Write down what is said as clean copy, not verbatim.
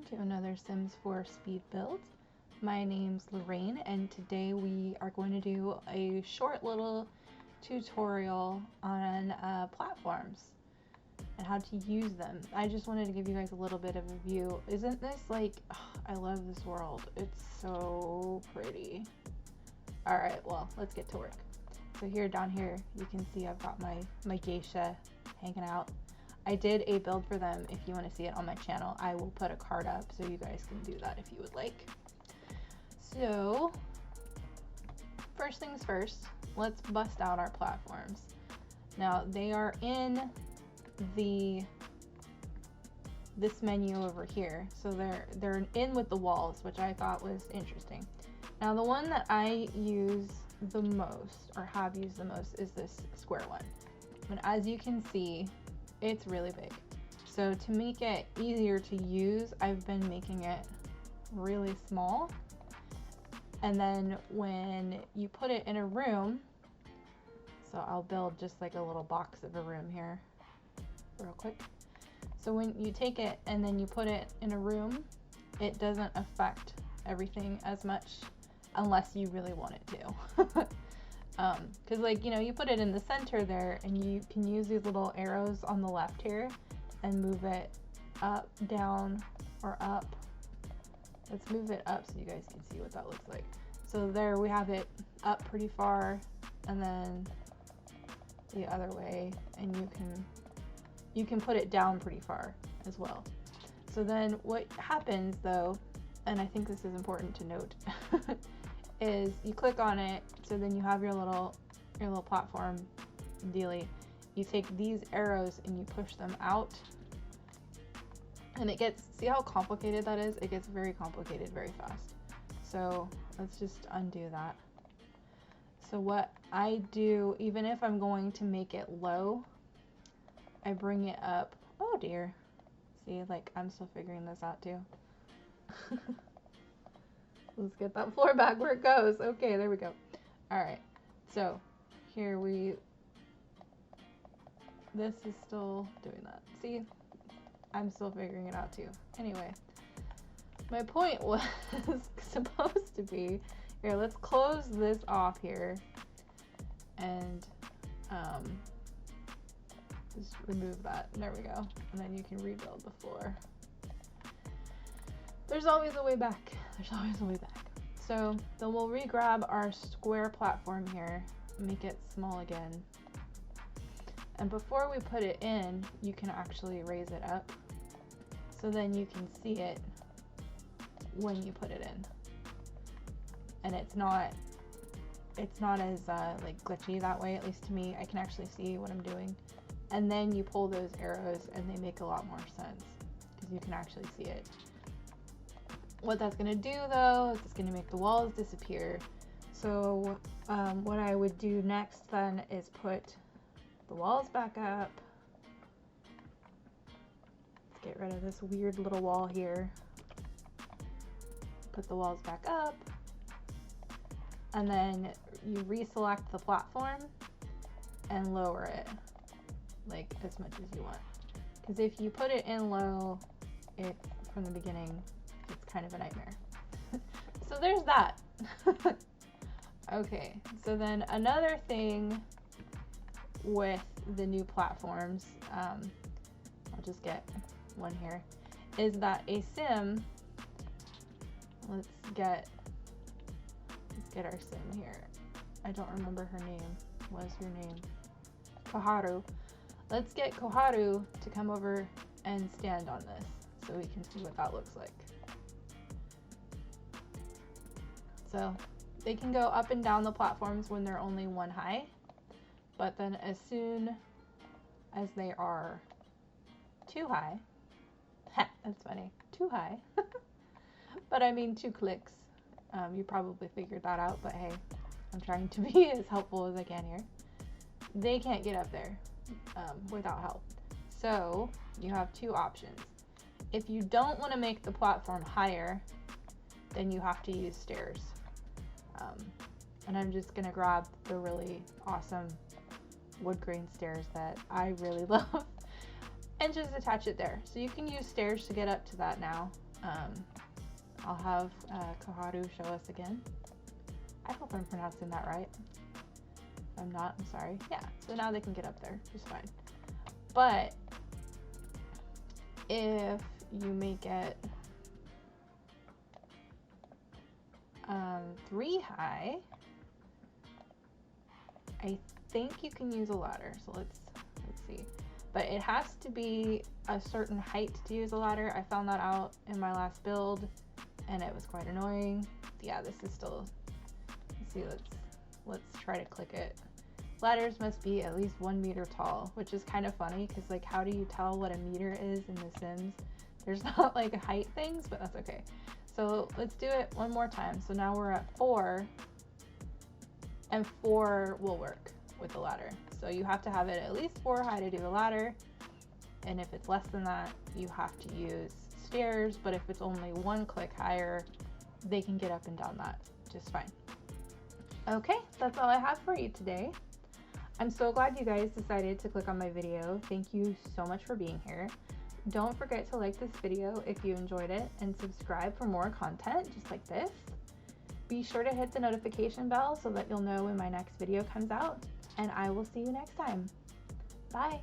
welcome to another Sims 4 speed build. My name's Lorraine and today we are going to do a short little tutorial on platforms and how to use them. I just wanted to give you guys a little bit of a view. Isn't this like, I love this world. It's so pretty. Alright, well, let's get to work. So here, down here, you can see I've got my geisha hanging out. I did a build for them. If you want to see it on my channel, I will put a card up so you guys can do that if you would like. So first things first, let's bust out our platforms. Now they are in this menu over here, so they're in with the walls, which I thought was interesting. Now the one that I use the most, or have used the most, is this square one. But as you can see, it's really big. So to make it easier to use, I've been making it really small. And then when you put it in a room, so I'll build just like a little box of a room here real quick. So when you take it and then you put it in a room, it doesn't affect everything as much unless you really want it to. Because like, you know, you put it in the center there and you can use these little arrows on the left here and move it up, down, or up. Let's move it up so you guys can see what that looks like. So there we have it up pretty far, and then the other way, and you can put it down pretty far as well. So then what happens though, and I think this is important to note, is you click on it, so then you have your little platform dealy. You take these arrows and you push them out, and it gets, see how complicated that is? It gets very complicated very fast. So let's just undo that. So what I do, even if I'm going to make it low, I bring it up. Oh dear. See, like I'm still figuring this out too. Let's get that floor back where it goes. Okay, there we go. Alright, so here this is still doing that. See, I'm still figuring it out too. Anyway, my point was supposed to be, here, let's close this off here and just remove that. There we go. And then you can rebuild the floor. There's always a way back. There's always a way back. So then we'll re-grab our square platform here, make it small again. And before we put it in, you can actually raise it up. So then you can see it when you put it in. And it's not as like glitchy that way, at least to me. I can actually see what I'm doing. And then you pull those arrows and they make a lot more sense because you can actually see it. What that's going to do though is it's going to make the walls disappear. So what I would do next then is put the walls back up. Let's get rid of this weird little wall here. Put the walls back up. And then you reselect the platform and lower it like as much as you want. Because if you put it in low, it from the beginning, it's kind of a nightmare. So there's that. Okay, so then another thing with the new platforms, I'll just get one here, is that a sim, let's get our sim here. I don't remember her name. What's your name? Koharu. Let's get Koharu to come over and stand on this so we can see what that looks like. So they can go up and down the platforms when they're only one high, but then as soon as they are too high, that's funny, too high, but I mean 2 clicks, you probably figured that out, but hey, I'm trying to be as helpful as I can here. They can't get up there without help. So you have 2 options. If you don't want to make the platform higher, then you have to use stairs. And I'm just gonna grab the really awesome wood grain stairs that I really love and just attach it there. So you can use stairs to get up to that now. I'll have Koharu show us again. I hope I'm pronouncing that right. If I'm not, I'm sorry. Yeah, so now they can get up there, just fine. But if you make it 3 high, I think you can use a ladder. So let's see. But it has to be a certain height to use a ladder. I found that out in my last build, and it was quite annoying. Yeah, this is still. Let's see. Let's try to click it. Ladders must be at least 1 meter tall, which is kind of funny because, like, how do you tell what a meter is in The Sims? There's not like height things, but that's okay. So let's do it one more time. So now we're at 4, and 4 will work with the ladder. So you have to have it at least 4 high to do a ladder, and if it's less than that, you have to use stairs. But if it's only 1 click higher, they can get up and down that just fine. Okay, that's all I have for you today. I'm so glad you guys decided to click on my video. Thank you so much for being here. Don't forget to like this video if you enjoyed it, and subscribe for more content just like this. Be sure to hit the notification bell so that you'll know when my next video comes out, and I will see you next time. Bye!